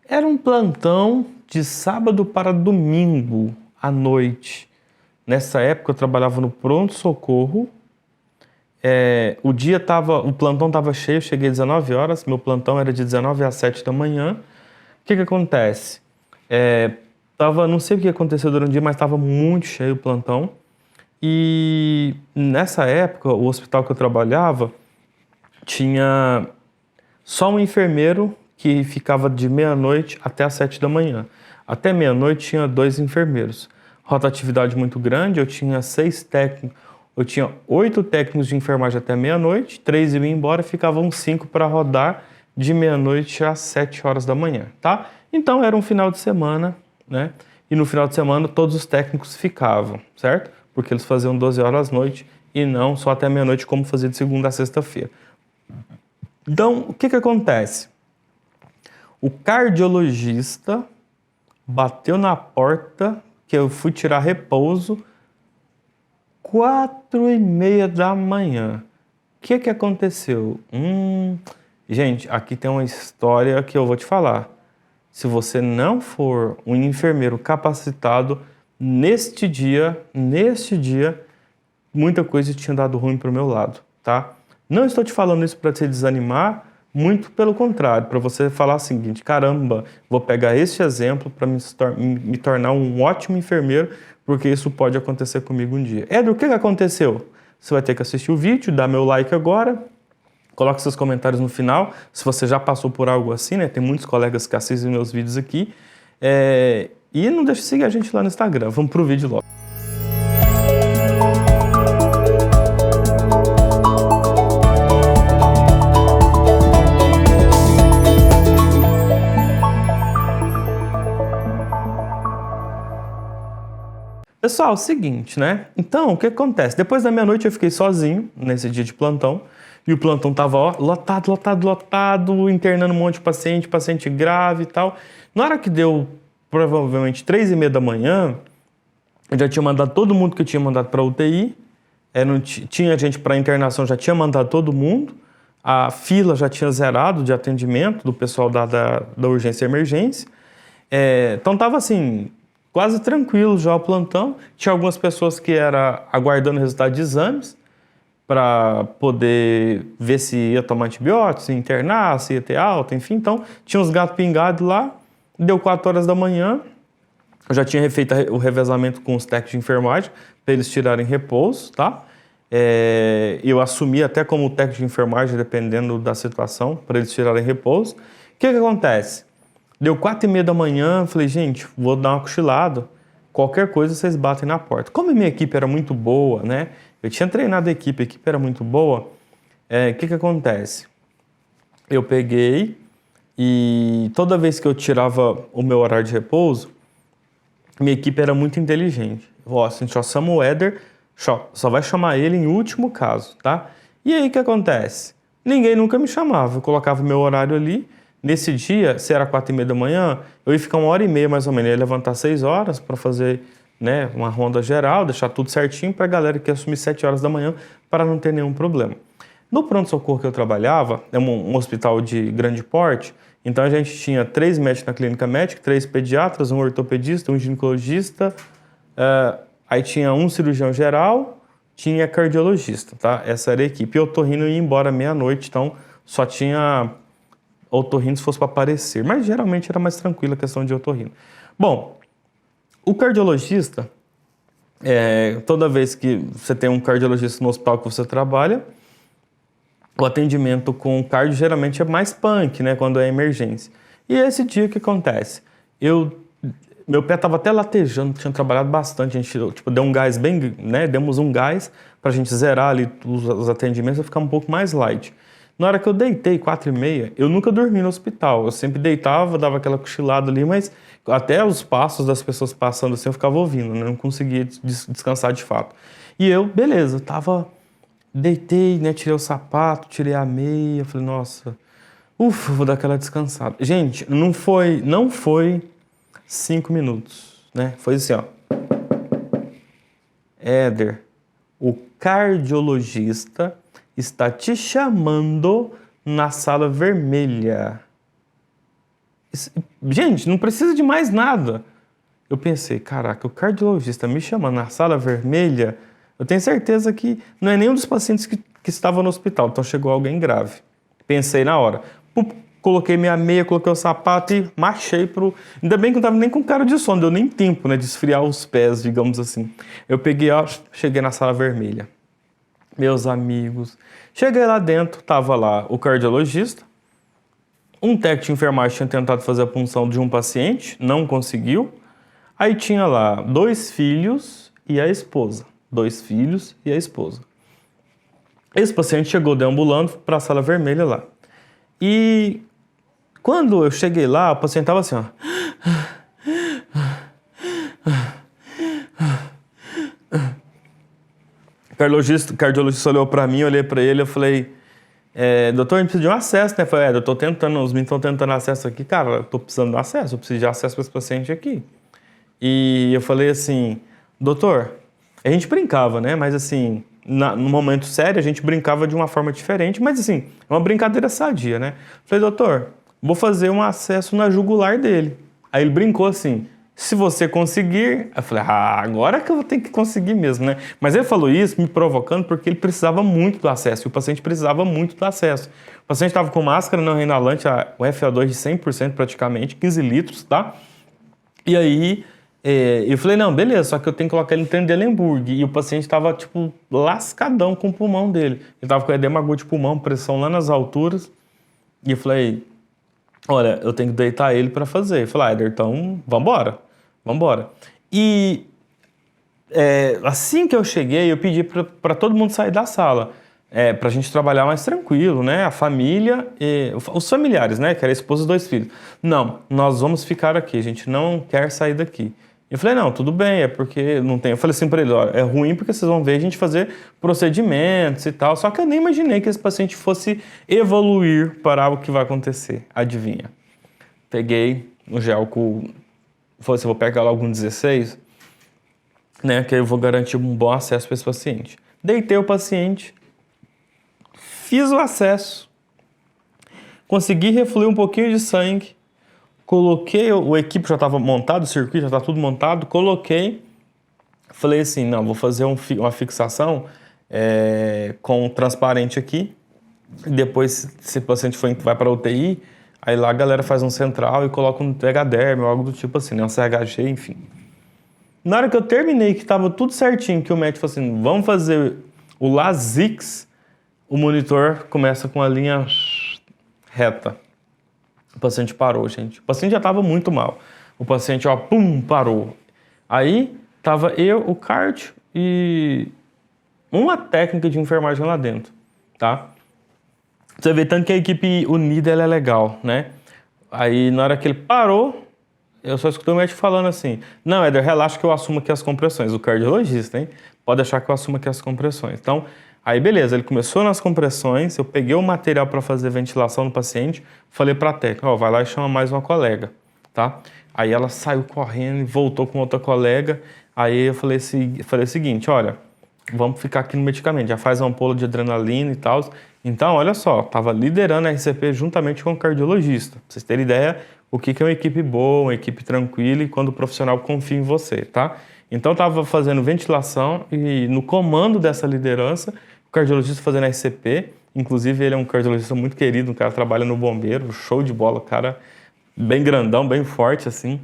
Era um plantão de sábado para domingo à noite. Nessa época eu trabalhava no pronto-socorro. O plantão estava cheio, eu cheguei às 19 horas, meu plantão era de 19 às 7 da manhã. O que acontece? Não sei o que aconteceu durante o dia, mas estava muito cheio o plantão. E nessa época, o hospital que eu trabalhava tinha só um enfermeiro que ficava de meia-noite até às 7 da manhã. Até meia-noite tinha 2 enfermeiros. Rotatividade muito grande, eu tinha 6 técnicos, eu tinha 8 técnicos de enfermagem até meia-noite, 3 iam embora, ficavam 5 para rodar de meia-noite às 7 horas da manhã, tá? Então era um final de semana, né? E no final de semana todos os técnicos ficavam, certo? Porque eles faziam 12 horas à noite e não só até meia-noite como fazia de segunda a sexta-feira. Então, o que acontece? O cardiologista bateu na porta que eu fui tirar repouso 4h30 da manhã. O que aconteceu? Gente, aqui tem uma história que eu vou te falar. Se você não for um enfermeiro capacitado, neste dia, muita coisa tinha dado ruim pro meu lado, tá? Não estou te falando isso para te desanimar, muito pelo contrário, para você falar o seguinte: caramba, vou pegar este exemplo para me tornar um ótimo enfermeiro, porque isso pode acontecer comigo um dia. Éder, o que aconteceu? Você vai ter que assistir o vídeo, dar meu like agora, coloque seus comentários no final, se você já passou por algo assim, né? Tem muitos colegas que assistem meus vídeos aqui. E não deixe de seguir a gente lá no Instagram. Vamos pro vídeo logo. Pessoal, é o seguinte, né? Então, o que acontece? Depois da meia-noite eu fiquei sozinho nesse dia de plantão. E o plantão tava lotado, internando um monte de paciente grave e tal. Na hora que deu, provavelmente, 3h30 da manhã, eu já tinha mandado todo mundo que eu tinha mandado para UTI. Não tinha gente para internação, já tinha mandado todo mundo. A fila já tinha zerado de atendimento do pessoal da urgência e emergência. Então tava assim, quase tranquilo já o plantão. Tinha algumas pessoas que eram aguardando o resultado de exames para poder ver se ia tomar antibiótico, se ia internar, se ia ter alta, enfim. Então tinha uns gatos pingados lá. Deu 4 horas da manhã. Eu já tinha feito o revezamento com os técnicos de enfermagem para eles tirarem repouso, tá? Eu assumi até como técnico de enfermagem, dependendo da situação, para eles tirarem repouso. O que acontece? Deu 4h30 da manhã, falei, gente, vou dar uma cochilada. Qualquer coisa vocês batem na porta. Como a minha equipe era muito boa, né? Eu tinha treinado a equipe era muito boa. O que acontece? Eu peguei e toda vez que eu tirava o meu horário de repouso, minha equipe era muito inteligente. A gente só chama o Éder, só vai chamar ele em último caso, tá? E aí o que acontece? Ninguém nunca me chamava. Eu colocava meu horário ali. Nesse dia, se era 4h30 da manhã, eu ia ficar 1h30 mais ou menos. Eu ia levantar 6 horas para fazer, né, uma ronda geral, deixar tudo certinho para a galera que ia assumir 7 horas da manhã para não ter nenhum problema. No pronto-socorro que eu trabalhava, é um hospital de grande porte, então a gente tinha 3 médicos na clínica médica, 3 pediatras, um ortopedista, um ginecologista, aí tinha um cirurgião geral, tinha cardiologista, tá? Essa era a equipe. E o otorrino ia embora meia-noite, então só tinha otorrino se fosse para aparecer, mas geralmente era mais tranquila a questão de otorrino. Bom, o cardiologista, toda vez que você tem um cardiologista no hospital que você trabalha, o atendimento com o cardio geralmente é mais punk, né, quando é emergência. E esse dia o que acontece? Meu pé estava até latejando, tinha trabalhado bastante, a gente deu um gás bem, né, demos um gás para a gente zerar ali os atendimentos e ficar um pouco mais light. Na hora que eu deitei, 4h30, eu nunca dormi no hospital. Eu sempre deitava, dava aquela cochilada ali, mas até os passos das pessoas passando assim eu ficava ouvindo, né? Não conseguia descansar de fato. E eu, beleza, deitei, né? Tirei o sapato, tirei a meia, falei, nossa, vou dar aquela descansada. Gente, não foi 5 minutos, né? Foi assim, ó. Éder, o cardiologista está te chamando na sala vermelha. Gente, não precisa de mais nada. Eu pensei, caraca, o cardiologista me chamando na sala vermelha, eu tenho certeza que não é nenhum dos pacientes que estava no hospital, então chegou alguém grave. Pensei na hora. Coloquei minha meia, coloquei o sapato e marchei pro... Ainda bem que eu não tava nem com cara de sono, deu nem tempo, né, de esfriar os pés, digamos assim. Eu peguei, ó, cheguei na sala vermelha. Meus amigos. Cheguei lá dentro, tava lá o cardiologista, um técnico de enfermagem tinha tentado fazer a punção de um paciente, não conseguiu. Aí tinha lá 2 filhos e a esposa. 2 filhos e a esposa. Esse paciente chegou deambulando para a sala vermelha lá. E quando eu cheguei lá, o paciente estava assim, ó. O cardiologista olhou para mim, eu olhei para ele, eu falei, doutor, a gente precisa de um acesso, né? Eu falei, eu tô tentando, os meninos estão tentando acesso aqui. Cara, eu tô precisando de um acesso, eu preciso de acesso para esse paciente aqui. E eu falei assim, doutor, a gente brincava, né? Mas assim, no momento sério, a gente brincava de uma forma diferente, mas assim, é uma brincadeira sadia, né? Falei, doutor, vou fazer um acesso na jugular dele. Aí ele brincou assim, se você conseguir... Eu falei, agora que eu vou ter que conseguir mesmo, né? Mas ele falou isso me provocando porque ele precisava muito do acesso, e o paciente precisava muito do acesso. O paciente estava com máscara não inalante, o FO2 de 100% praticamente, 15 litros, tá? E aí... eu falei, não, beleza, só que eu tenho que colocar ele em Trendelenburg. E o paciente estava, tipo, lascadão com o pulmão dele. Ele estava com edema agudo de pulmão, pressão lá nas alturas. E eu falei, olha, eu tenho que deitar ele para fazer. Eu falei, Éder, então, vambora. E assim que eu cheguei, eu pedi para todo mundo sair da sala. Pra gente trabalhar mais tranquilo, né? A família, os familiares, né? Que era a esposa e 2 filhos. Não, nós vamos ficar aqui, a gente não quer sair daqui. Eu falei, não, tudo bem, é porque não tem... Eu falei assim pra ele, ó, é ruim porque vocês vão ver a gente fazer procedimentos e tal, só que eu nem imaginei que esse paciente fosse evoluir para o que vai acontecer. Adivinha? Peguei o gel com... Falei assim, vou pegar logo um 16, né, que aí eu vou garantir um bom acesso para esse paciente. Deitei o paciente, fiz o acesso, consegui refluir um pouquinho de sangue, coloquei, o equipe já estava montado, o circuito já estava tudo montado, coloquei, falei assim, não, vou fazer uma fixação com transparente aqui, e depois, se o paciente vai para a UTI, aí lá a galera faz um central e coloca um tegaderme ou algo do tipo assim, né, um CHG, enfim. Na hora que eu terminei, que estava tudo certinho, que o médico falou assim, vamos fazer o Lasix, o monitor começa com a linha reta. O paciente parou, gente. O paciente já estava muito mal. O paciente, ó, pum, parou. Aí, tava eu, o cardio e uma técnica de enfermagem lá dentro, tá? Você vê tanto que a equipe unida, ela é legal, né? Aí, na hora que ele parou, eu só escutei o médico falando assim, não, Éder, relaxa que eu assumo aqui as compressões. O cardiologista, hein? Pode deixar que eu assumo aqui as compressões. Então, aí beleza, ele começou nas compressões, eu peguei o material para fazer ventilação no paciente, falei para a técnica, ó, vai lá e chama mais uma colega, tá? Aí ela saiu correndo e voltou com outra colega, aí eu falei o seguinte, olha, vamos ficar aqui no medicamento, já faz uma ampola de adrenalina e tal. Então, olha só, estava liderando a RCP juntamente com o cardiologista, pra vocês terem ideia o que é uma equipe boa, uma equipe tranquila e quando o profissional confia em você, tá? Então, estava fazendo ventilação e no comando dessa liderança, o cardiologista fazendo RCP, inclusive ele é um cardiologista muito querido, um cara que trabalha no bombeiro, show de bola, cara bem grandão, bem forte assim,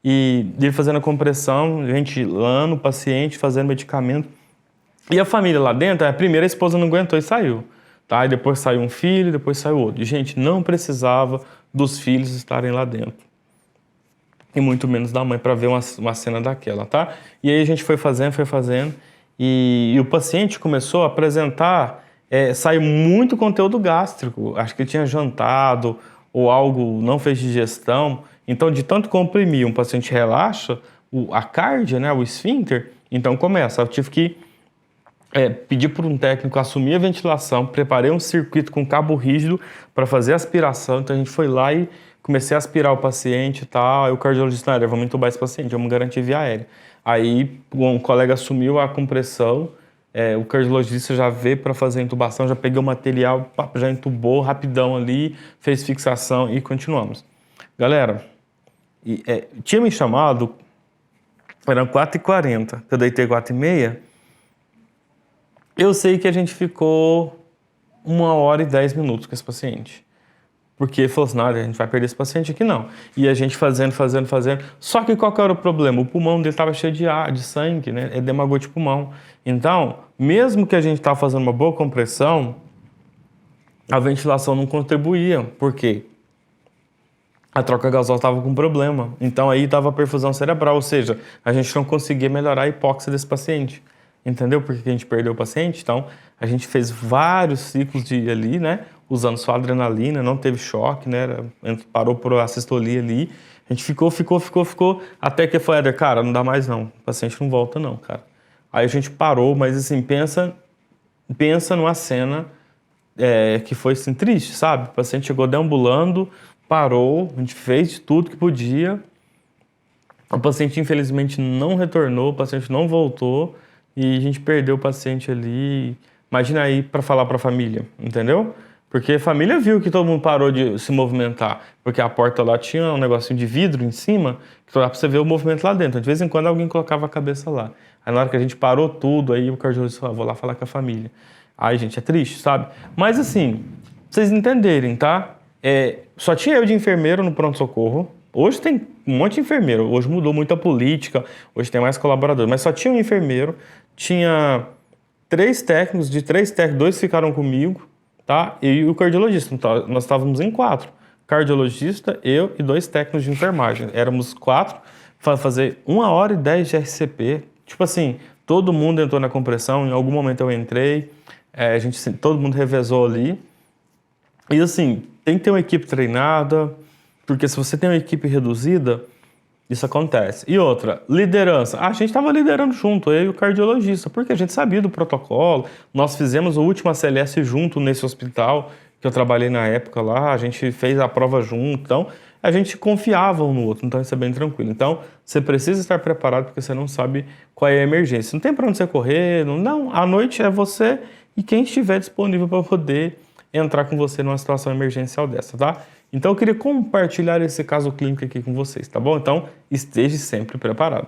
e ele fazendo a compressão, ventilando o paciente, fazendo medicamento. E a família lá dentro, a primeira esposa não aguentou e saiu, tá? E depois saiu um filho, depois saiu outro. E, gente, não precisava dos filhos estarem lá dentro. E muito menos da mãe para ver uma cena daquela, tá? E aí a gente foi fazendo, e o paciente começou a apresentar, saiu muito conteúdo gástrico. Acho que ele tinha jantado ou algo, não fez digestão. Então, de tanto comprimir, um paciente relaxa, a cardia, né, o esfíncter, então começa. Eu tive que pedir para um técnico assumir a ventilação, preparei um circuito com cabo rígido para fazer a aspiração, então a gente foi lá e comecei a aspirar o paciente e tal, aí o cardiologista, não, vamos entubar esse paciente, vamos garantir via aérea. Aí um colega assumiu a compressão, o cardiologista já veio para fazer a intubação, já peguei o material, já entubou rapidão ali, fez fixação e continuamos. Galera, Tinha me chamado, eram 4h40, eu deitei 4h30. Eu sei que a gente ficou 1h10 com esse paciente. Porque ele falou assim, não, a gente vai perder esse paciente aqui não. E a gente fazendo. Só que qual que era o problema? O pulmão dele estava cheio de ar, de sangue, né? Edema de pulmão. Então, mesmo que a gente estava fazendo uma boa compressão, a ventilação não contribuía. Por quê? A troca gasosa estava com problema. Então aí estava a perfusão cerebral, ou seja, a gente não conseguia melhorar a hipóxia desse paciente. Entendeu por que a gente perdeu o paciente? Então, a gente fez vários ciclos ali, né? Usando só adrenalina, não teve choque, né? Parou por assistolia ali. A gente ficou, até que foi, Éder, cara, não dá mais não. O paciente não volta não, cara. Aí a gente parou, mas assim, pensa numa cena que foi assim, triste, sabe? O paciente chegou deambulando, parou, a gente fez de tudo que podia. O paciente, infelizmente, não retornou, o paciente não voltou e a gente perdeu o paciente ali. Imagina aí para falar para a família, entendeu? Porque a família viu que todo mundo parou de se movimentar, porque a porta lá tinha um negocinho de vidro em cima, que dá para você ver o movimento lá dentro. De vez em quando alguém colocava a cabeça lá. Aí na hora que a gente parou tudo, aí o cardiologista falou, vou lá falar com a família. Ai, gente, é triste, sabe? Mas assim, pra vocês entenderem, tá? Só tinha eu de enfermeiro no pronto-socorro. Hoje tem um monte de enfermeiro. Hoje mudou muito a política. Hoje tem mais colaboradores. Mas só tinha um enfermeiro. Tinha 3 técnicos. De 3 técnicos, 2 ficaram comigo, tá? E o cardiologista. Então, nós estávamos em 4. Cardiologista, eu e 2 técnicos de enfermagem. Éramos 4 para fazer 1h10 de RCP. Tipo assim, todo mundo entrou na compressão. Em algum momento eu entrei. Todo mundo revezou ali. E assim, tem que ter uma equipe treinada, porque se você tem uma equipe reduzida, isso acontece. E outra, liderança. A gente estava liderando junto, eu e o cardiologista, porque a gente sabia do protocolo. Nós fizemos o último ACLS junto nesse hospital, que eu trabalhei na época lá, a gente fez a prova junto, então a gente confiava um no outro, então isso é bem tranquilo. Então, você precisa estar preparado, porque você não sabe qual é a emergência. Não tem para onde você correr, não. À noite é você e quem estiver disponível para poder entrar com você numa situação emergencial dessa, tá? Então eu queria compartilhar esse caso clínico aqui com vocês, tá bom? Então esteja sempre preparado.